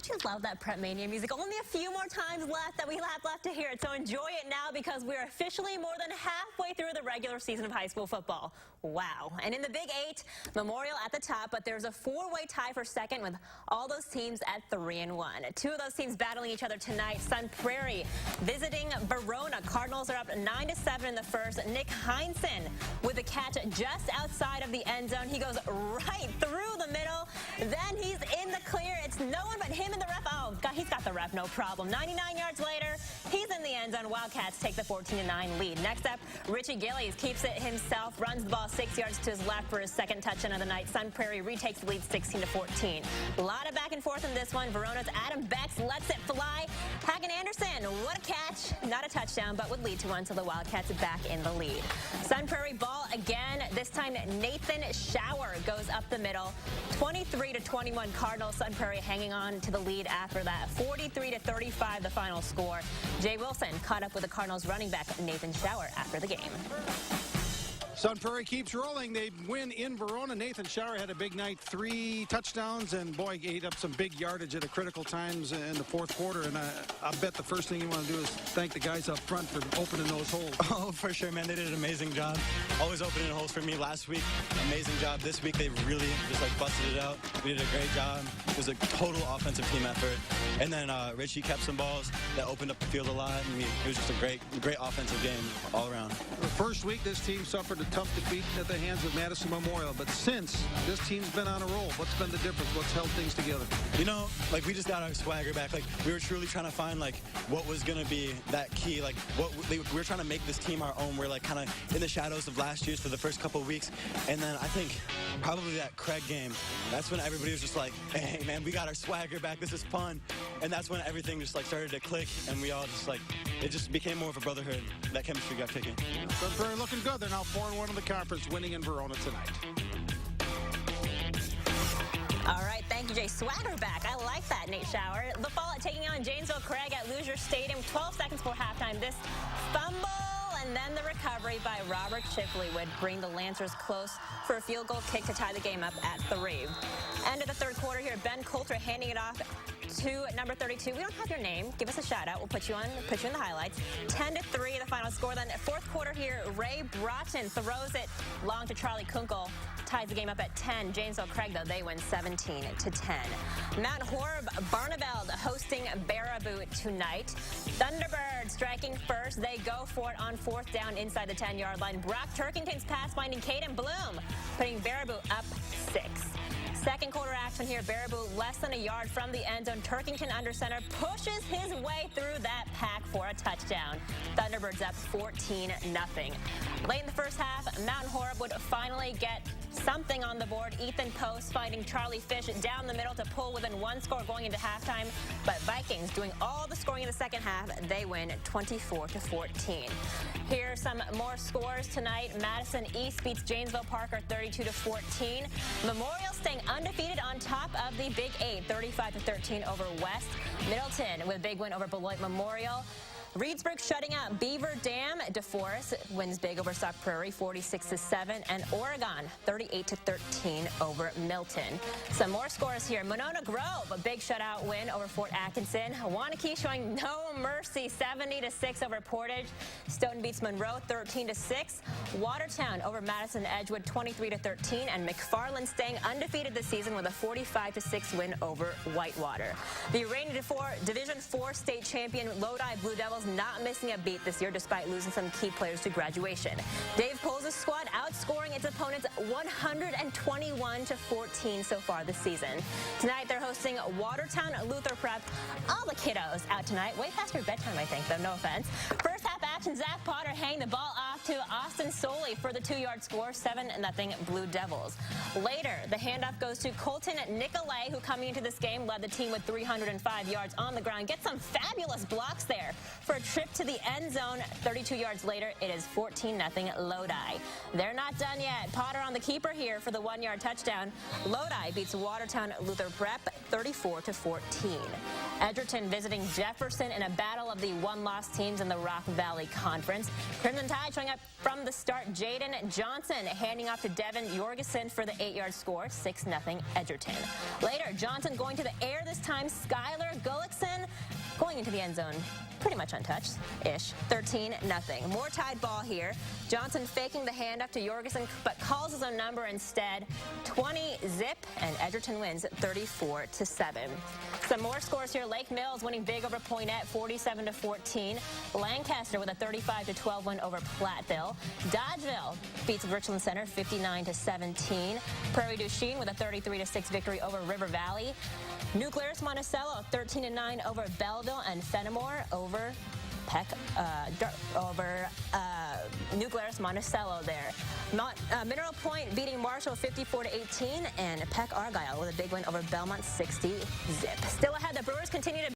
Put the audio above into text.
Don't you love that Prep Mania music? Only a few more times left that we have left to hear it, so enjoy it now because we're officially more than halfway through the regular season of high school football. Wow. And in the Big 8, Memorial at the top, but there's a four-way tie for second with all those teams at 3-1. Two of those teams battling each other tonight. Sun Prairie visiting Verona. Cardinals are up 9-7 in the first. Nick Heinsohn with the catch just outside of the end zone. He goes right through the middle. Then he's in the clear. It's no one but him and the ref. Oh, God, he's got the ref, no problem. 99 yards later, he's in the end zone. Wildcats take the 14-9 lead. Next up, Richie Gillies keeps it himself, runs the ball 6 yards to his left for his second touchdown of the night. Sun Prairie retakes the lead 16-14. A lot of back and forth in this one. Verona's Adam Becks lets it fly. Hagen Anderson, what a catch. Not a touchdown, but would lead to one, so the Wildcats are back in the lead. Sun Prairie ball again. This time, Nathan Schauer goes up the middle. 23-21 Cardinals. Sun Prairie hanging on to the lead after that. 43-35 the final score. Jay Wilson caught up with the Cardinals running back Nathan Schauer after the game. Sun Prairie keeps rolling. They win in Verona. Nathan Schauer had a big night, 3 touchdowns, and boy, ate up some big yardage at a critical times in the fourth quarter. And I bet the first thing you want to do is thank the guys up front for opening those holes. Oh, for sure, man. They did an amazing job. Always opening holes for me last week. Amazing job. This week, they really just busted it out. We did a great job. It was a total offensive team effort. And then Richie kept some balls that opened up the field a lot. I mean, it was just a great offensive game all around. The first week, this team suffered a tough defeat at the hands of Madison Memorial, but since, this team's been on a roll. What's been the difference? What's held things together? You know, we just got our swagger back. We were truly trying to find what was going to be that key. We were trying to make this team our own. We're kind of in the shadows of last year's for the first couple of weeks, and then I think probably that Craig game, that's when everybody was just like, hey man, we got our swagger back, this is fun. And that's when everything just started to click, and we all just it just became more of a brotherhood. That chemistry got kicking. Sun Prairie looking good. They're now 4-1 in the conference, winning in Verona tonight. All right, thank you, Jay. Swagger back. I like that, Nate Schauer. The Fallout taking on Janesville Craig at Loosier Stadium. 12 seconds before halftime. This fumble and then the recovery by Robert Chipley would bring the Lancers close for a field goal kick to tie the game up at 3. End of the third quarter here. Ben Coulter handing it off to number 32. We don't have your name. Give us a shout out. We'll put you in the highlights. 10-3 the final score. Then fourth quarter here, Ray Broughton throws it long to Charlie Kunkel. Ties the game up at 10. Janesville Craig, though, they win 17-10. Mount Horeb Barneveld hosting Baraboo tonight. Thunderbirds striking first. They go for it on 4th down inside the 10-yard line. Brock Turkington's pass finding Caden Bloom, putting Baraboo up 6. Second quarter action here. Baraboo less than a yard from the end zone. Turkington under center pushes his way through that pack for a touchdown. Thunderbirds up 14-0. Late in the first half, Mountain Horeb would finally get something on the board. Ethan Post finding Charlie Fish down the middle to pull within 1 score going into halftime. But Vikings doing all the scoring in the second half. They win 24-14. Here are some more scores tonight. Madison East beats Janesville Parker 32-14. Memorial staying undefeated on top of the Big 8, 35-13 over West. Middleton with a big win over Beloit Memorial. Reedsburg shutting out Beaver Dam. DeForest wins big over Sauk Prairie, 46-7, and Oregon 38-13 over Milton. Some more scores here. Monona Grove, a big shutout win over Fort Atkinson. Wanakee showing no mercy, 70-6 over Portage. Stoughton beats Monroe, 13-6. Watertown over Madison Edgewood, 23-13, and McFarland staying undefeated this season with a 45-6 win over Whitewater. The reigning Division IV state champion Lodi Blue Devils not missing a beat this year despite losing some key players to graduation. Dave Poles' squad outscoring its opponents 121-14 so far this season. Tonight they're hosting Watertown Luther Prep. All the kiddos out tonight. Way past your bedtime, I think, though. No offense. First half action, Zach Potter hanging the ball off to Austin Soley for the 2-yard score, 7-0 Blue Devils. Later, the handoff goes to Colton Nicolay, who coming into this game led the team with 305 yards on the ground. Get some fabulous blocks there for a trip to the end zone. 32 yards later, it is 14-0 Lodi. They're not done yet. Potter on the keeper here for the 1-yard touchdown. Lodi beats Watertown Luther Prep 34-14. Edgerton visiting Jefferson in a battle of the one-loss teams in the Rock Valley Conference. Crimson Tide showing up from the start. Jaden Johnson handing off to Devin Jorgensen for the 8-yard score, 6-0 Edgerton. Later, Johnson going to the air this time. Skylar Gullickson going into the end zone pretty much untouched-ish, 13-0. More Tide ball here. Johnson faking the handoff to Jorgensen, but calls his own number instead. 20-zip, and Edgerton wins 34-7. Some more scores here. Lake Mills winning big over Poinette, 47-14. Lancaster with a 35-12 win over Platteville. Dodgeville beats Richland Center, 59-17. Prairie du Chien with a 33-6 victory over River Valley. New Glarus Monticello, 13-9 over Belleville, and Fenimore over New Glarus Monticello there. Mineral Point beating Marshall 54-18, and Peck Argyle with a big win over Belmont 60-zip. Still ahead, the Brewers continue to